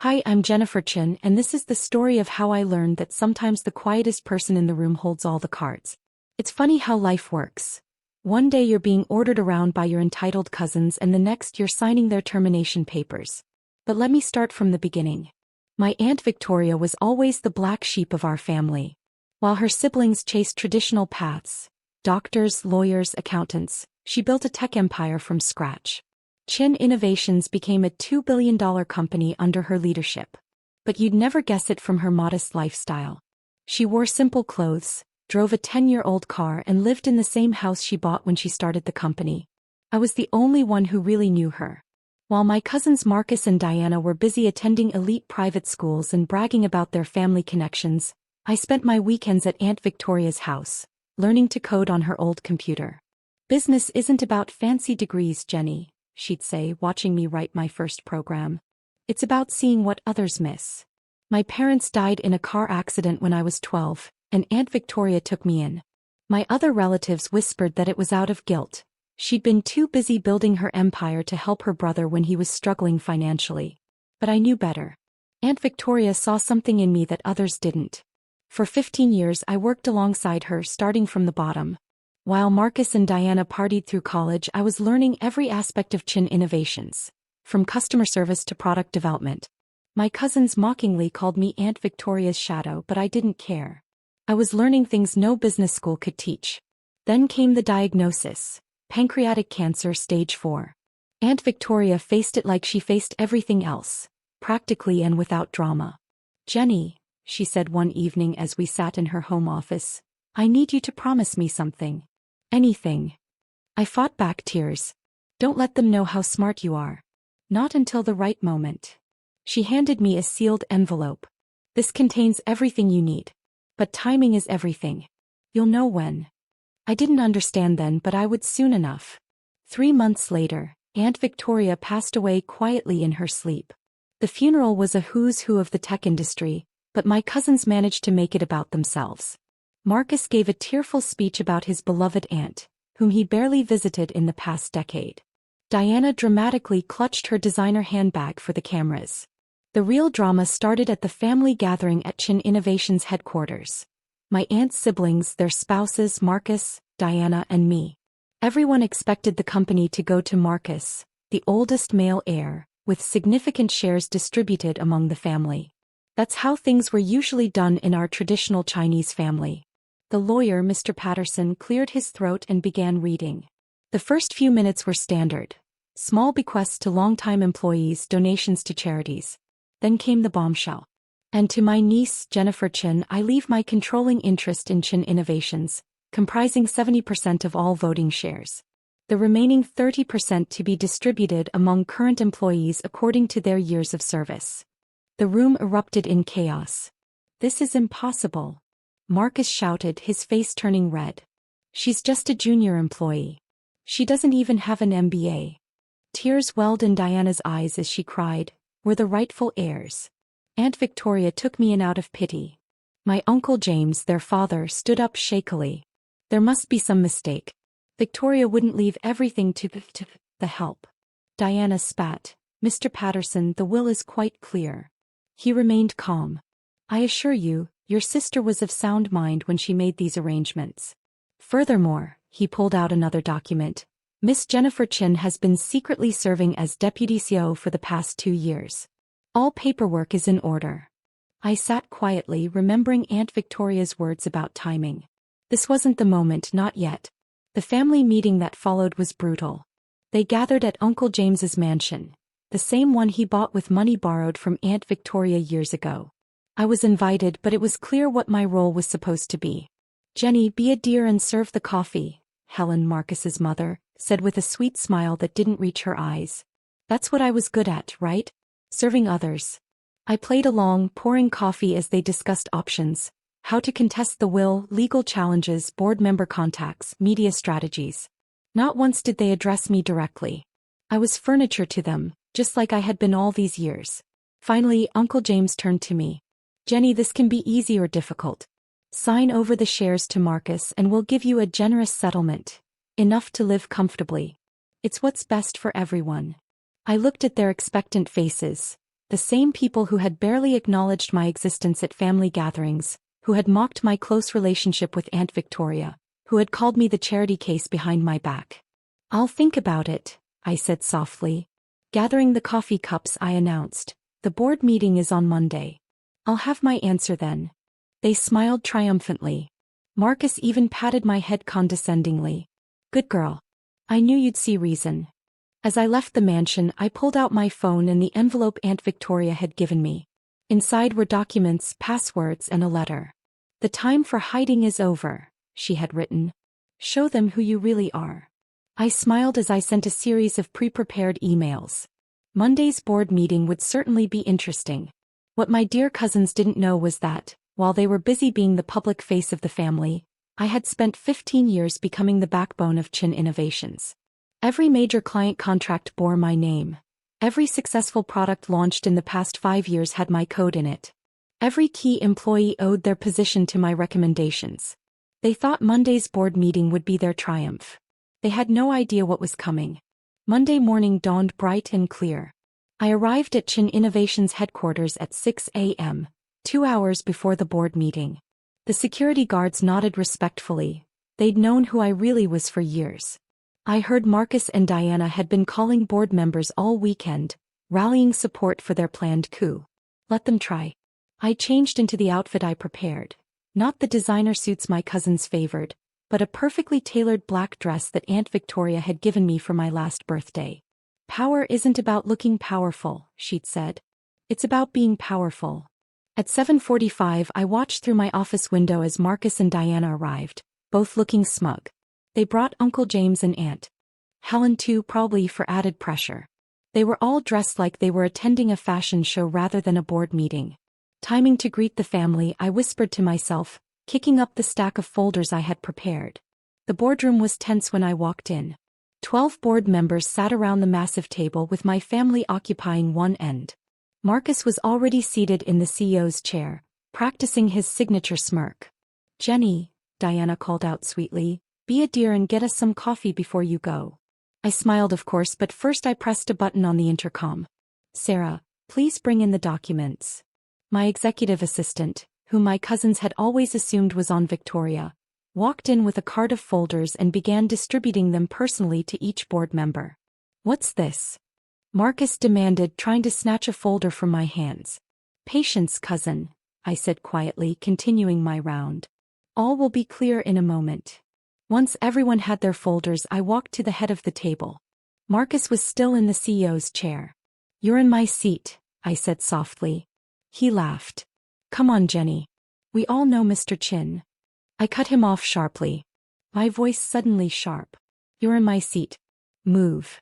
Hi, I'm Jennifer Chen, and this is the story of how I learned that sometimes the quietest person in the room holds all the cards. It's funny how life works. One day you're being ordered around by your entitled cousins, and the next you're signing their termination papers. But let me start from the beginning. My Aunt Victoria was always the black sheep of our family. While her siblings chased traditional paths, doctors, lawyers, accountants, she built a tech empire from scratch. Chen Innovations became a $2 billion company under her leadership. But you'd never guess it from her modest lifestyle. She wore simple clothes, drove a 10-year-old car, and lived in the same house she bought when she started the company. I was the only one who really knew her. While my cousins Marcus and Diana were busy attending elite private schools and bragging about their family connections, I spent my weekends at Aunt Victoria's house, learning to code on her old computer. "Business isn't about fancy degrees, Jenny," she'd say, watching me write my first program. "It's about seeing what others miss." My parents died in a car accident when I was 12, and Aunt Victoria took me in. My other relatives whispered that it was out of guilt. She'd been too busy building her empire to help her brother when he was struggling financially. But I knew better. Aunt Victoria saw something in me that others didn't. For 15 years I worked alongside her, starting from the bottom. While Marcus and Diana partied through college, I was learning every aspect of Chen Innovations, from customer service to product development. My cousins mockingly called me Aunt Victoria's shadow, but I didn't care. I was learning things no business school could teach. Then came the diagnosis: pancreatic cancer, stage 4. Aunt Victoria faced it like she faced everything else, practically and without drama. "Jenny," she said one evening as we sat in her home office, "I need you to promise me something. Anything." I fought back tears. "Don't let them know how smart you are. Not until the right moment." She handed me a sealed envelope. "This contains everything you need. But timing is everything. You'll know when." I didn't understand then, but I would soon enough. 3 months later, Aunt Victoria passed away quietly in her sleep. The funeral was a who's who of the tech industry, but my cousins managed to make it about themselves. Marcus gave a tearful speech about his beloved aunt, whom he barely visited in the past decade. Diana dramatically clutched her designer handbag for the cameras. The real drama started at the family gathering at Chen Innovations headquarters. My aunt's siblings, their spouses Marcus, Diana, and me. Everyone expected the company to go to Marcus, the oldest male heir, with significant shares distributed among the family. That's how things were usually done in our traditional Chinese family. The lawyer, Mr. Patterson, cleared his throat and began reading. The first few minutes were standard. Small bequests to longtime employees, donations to charities. Then came the bombshell. "And to my niece, Jennifer Chen, I leave my controlling interest in Chen Innovations, comprising 70% of all voting shares. The remaining 30% to be distributed among current employees according to their years of service." The room erupted in chaos. "This is impossible," Marcus shouted, his face turning red. "She's just a junior employee. She doesn't even have an MBA. Tears welled in Diana's eyes as she cried, "We're the rightful heirs." Aunt Victoria took me in out of pity. My Uncle James, their father, stood up shakily. "There must be some mistake. Victoria wouldn't leave everything to the help." Diana spat. "Mr. Patterson, the will is quite clear." He remained calm. "I assure you, your sister was of sound mind when she made these arrangements. Furthermore," he pulled out another document, "Miss Jennifer Chen has been secretly serving as deputy CEO for the past 2 years. All paperwork is in order." I sat quietly, remembering Aunt Victoria's words about timing. This wasn't the moment, not yet. The family meeting that followed was brutal. They gathered at Uncle James's mansion, the same one he bought with money borrowed from Aunt Victoria years ago. I was invited, but it was clear what my role was supposed to be. "Jenny, be a dear and serve the coffee," Helen, Marcus's mother, said with a sweet smile that didn't reach her eyes. "That's what I was good at, right? Serving others." I played along, pouring coffee as they discussed options: how to contest the will, legal challenges, board member contacts, media strategies. Not once did they address me directly. I was furniture to them, just like I had been all these years. Finally, Uncle James turned to me. "Jenny, this can be easy or difficult. Sign over the shares to Marcus and we'll give you a generous settlement. Enough to live comfortably. It's what's best for everyone." I looked at their expectant faces. the same people who had barely acknowledged my existence at family gatherings, who had mocked my close relationship with Aunt Victoria, who had called me the charity case behind my back. "I'll think about it," I said softly. Gathering the coffee cups, I announced, "The board meeting is on Monday. I'll have my answer then." They smiled triumphantly. Marcus even patted my head condescendingly. "Good girl. I knew you'd see reason." As I left the mansion, I pulled out my phone and the envelope Aunt Victoria had given me. Inside were documents, passwords, and a letter. "The time for hiding is over," she had written. "Show them who you really are." I smiled as I sent a series of pre-prepared emails. Monday's board meeting would certainly be interesting. What my dear cousins didn't know was that, while they were busy being the public face of the family, I had spent 15 years becoming the backbone of Chen Innovations. Every major client contract bore my name. Every successful product launched in the past 5 years had my code in it. Every key employee owed their position to my recommendations. They thought Monday's board meeting would be their triumph. They had no idea what was coming. Monday morning dawned bright and clear. I arrived at Chen Innovations headquarters at 6 a.m., 2 hours before the board meeting. The security guards nodded respectfully. They'd known who I really was for years. I heard Marcus and Diana had been calling board members all weekend, rallying support for their planned coup. Let them try. I changed into the outfit I prepared. Not the designer suits my cousins favored, but a perfectly tailored black dress that Aunt Victoria had given me for my last birthday. "Power isn't about looking powerful," she'd said. "It's about being powerful." At 7:45 I watched through my office window as Marcus and Diana arrived, both looking smug. They brought Uncle James and Aunt Helen too, probably for added pressure. They were all dressed like they were attending a fashion show rather than a board meeting. Timing to greet the family, I whispered to myself, kicking up the stack of folders I had prepared. The boardroom was tense when I walked in. 12 board members sat around the massive table with my family occupying one end. Marcus was already seated in the CEO's chair, practicing his signature smirk. "Jenny," Diana called out sweetly, "be a dear and get us some coffee before you go." I smiled of course, but first I pressed a button on the intercom. "Sarah, please bring in the documents." My executive assistant, whom my cousins had always assumed was on Victoria, walked in with a cart of folders and began distributing them personally to each board member. "What's this?" Marcus demanded, trying to snatch a folder from my hands. "Patience, cousin," I said quietly, continuing my round. "All will be clear in a moment." Once everyone had their folders, I walked to the head of the table. Marcus was still in the CEO's chair. "You're in my seat," I said softly. He laughed. "Come on, Jenny. We all know Mr. Chen." I cut him off sharply. My voice suddenly sharp. "You're in my seat. Move."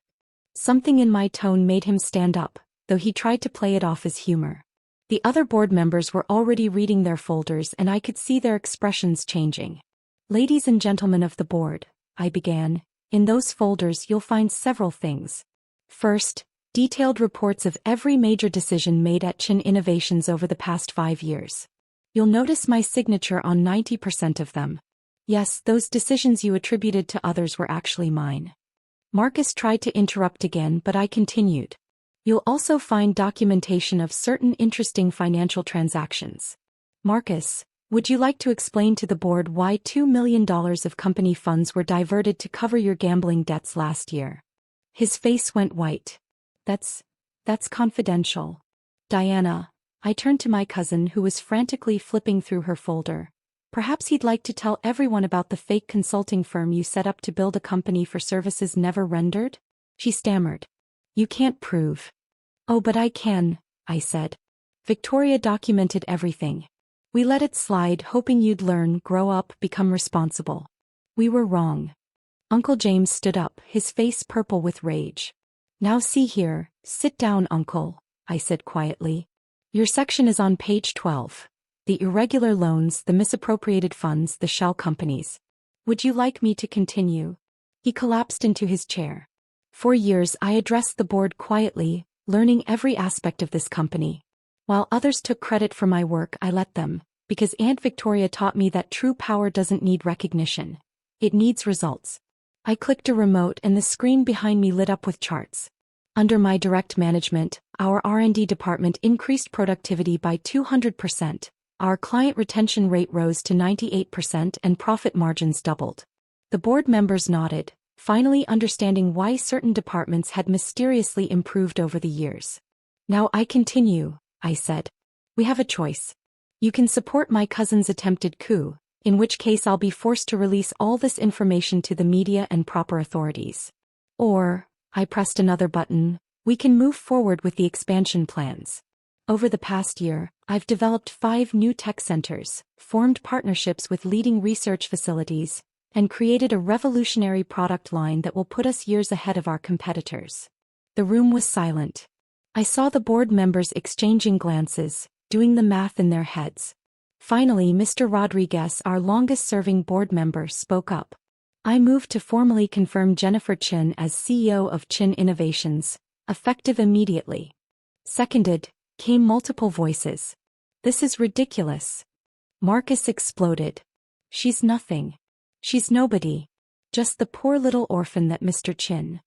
Something in my tone made him stand up, though he tried to play it off as humor. The other board members were already reading their folders and I could see their expressions changing. "Ladies and gentlemen of the board," I began, "in those folders you'll find several things. First, detailed reports of every major decision made at Chen Innovations over the past 5 years. You'll notice my signature on 90% of them. Yes, those decisions you attributed to others were actually mine." Marcus tried to interrupt again, but I continued. "You'll also find documentation of certain interesting financial transactions. Marcus, would you like to explain to the board why $2 million of company funds were diverted to cover your gambling debts last year?" His face went white. That's confidential." "Diana," I turned to my cousin who was frantically flipping through her folder. "Perhaps he'd like to tell everyone about the fake consulting firm you set up to build a company for services never rendered?" She stammered. "You can't prove." "Oh, but I can," I said. "Victoria documented everything. We let it slide, hoping you'd learn, grow up, become responsible. We were wrong." Uncle James stood up, his face purple with rage. "Now see here, sit down, Uncle," I said quietly. "Your section is on page 12. The irregular loans, the misappropriated funds, the shell companies. Would you like me to continue?" He collapsed into his chair. For years I addressed the board quietly, learning every aspect of this company. While others took credit for my work, I let them, because Aunt Victoria taught me that true power doesn't need recognition. It needs results. I clicked a remote and the screen behind me lit up with charts. Under my direct management, our R&D department increased productivity by 200%, our client retention rate rose to 98% and profit margins doubled. The board members nodded, finally understanding why certain departments had mysteriously improved over the years. Now I continue, I said. We have a choice. You can support my cousin's attempted coup, in which case I'll be forced to release all this information to the media and proper authorities. Or, I pressed another button, we can move forward with the expansion plans. Over the past year, I've developed 5 new tech centers, formed partnerships with leading research facilities, and created a revolutionary product line that will put us years ahead of our competitors. The room was silent. I saw the board members exchanging glances, doing the math in their heads. Finally, Mr. Rodriguez, our longest-serving board member, spoke up. I moved to formally confirm Jennifer Chen as CEO of Chen Innovations, effective immediately. Seconded, came multiple voices. This is ridiculous. Marcus exploded. She's nothing. She's nobody. Just the poor little orphan that Mr. Chen.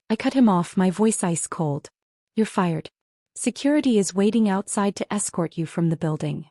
I cut him off, my voice ice cold. You're fired. Security is waiting outside to escort you from the building.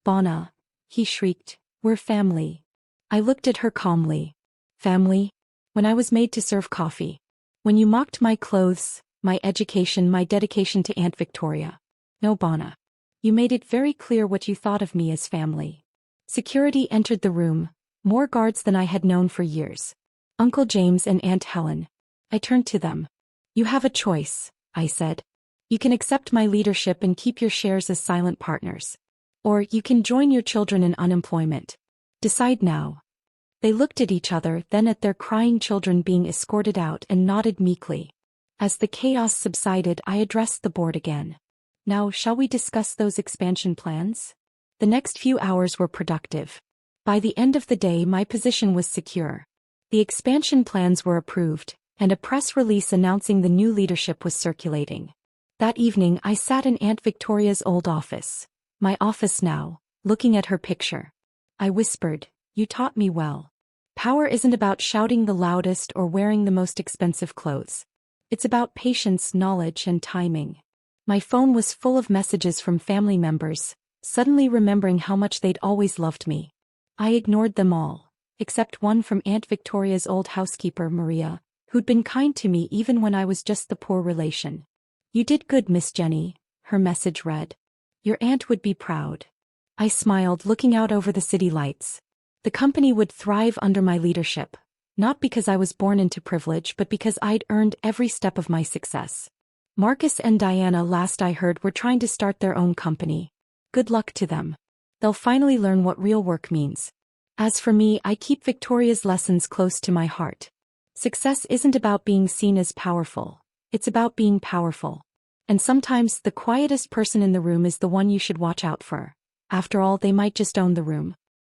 Bonna, he shrieked, we're family. I looked at her calmly. Family? When I was made to serve coffee. When you mocked my clothes, my education, my dedication to Aunt Victoria. No, Bonna. You made it very clear what you thought of me as family. Security entered the room, more guards than I had known for years. Uncle James and Aunt Helen. I turned to them. You have a choice, I said. You can accept my leadership and keep your shares as silent partners. Or you can join your children in unemployment. Decide now. They looked at each other, then at their crying children being escorted out, and nodded meekly. As the chaos subsided, I addressed the board again. Now, shall we discuss those expansion plans? The next few hours were productive. By the end of the day, my position was secure. The expansion plans were approved, and a press release announcing the new leadership was circulating. That evening, I sat in Aunt Victoria's old office, my office now, looking at her picture. I whispered, you taught me well. Power isn't about shouting the loudest or wearing the most expensive clothes. It's about patience, knowledge, and timing. My phone was full of messages from family members, suddenly remembering how much they'd always loved me. I ignored them all, except one from Aunt Victoria's old housekeeper, Maria, who'd been kind to me even when I was just the poor relation. You did good, Miss Jenny, her message read. Your aunt would be proud. I smiled, looking out over the city lights. The company would thrive under my leadership, not because I was born into privilege but because I'd earned every step of my success. Marcus and Diana, last I heard, were trying to start their own company. Good luck to them. They'll finally learn what real work means. As for me, I keep Victoria's lessons close to my heart. Success isn't about being seen as powerful. It's about being powerful. And sometimes the quietest person in the room is the one you should watch out for. After all, they might just own the room.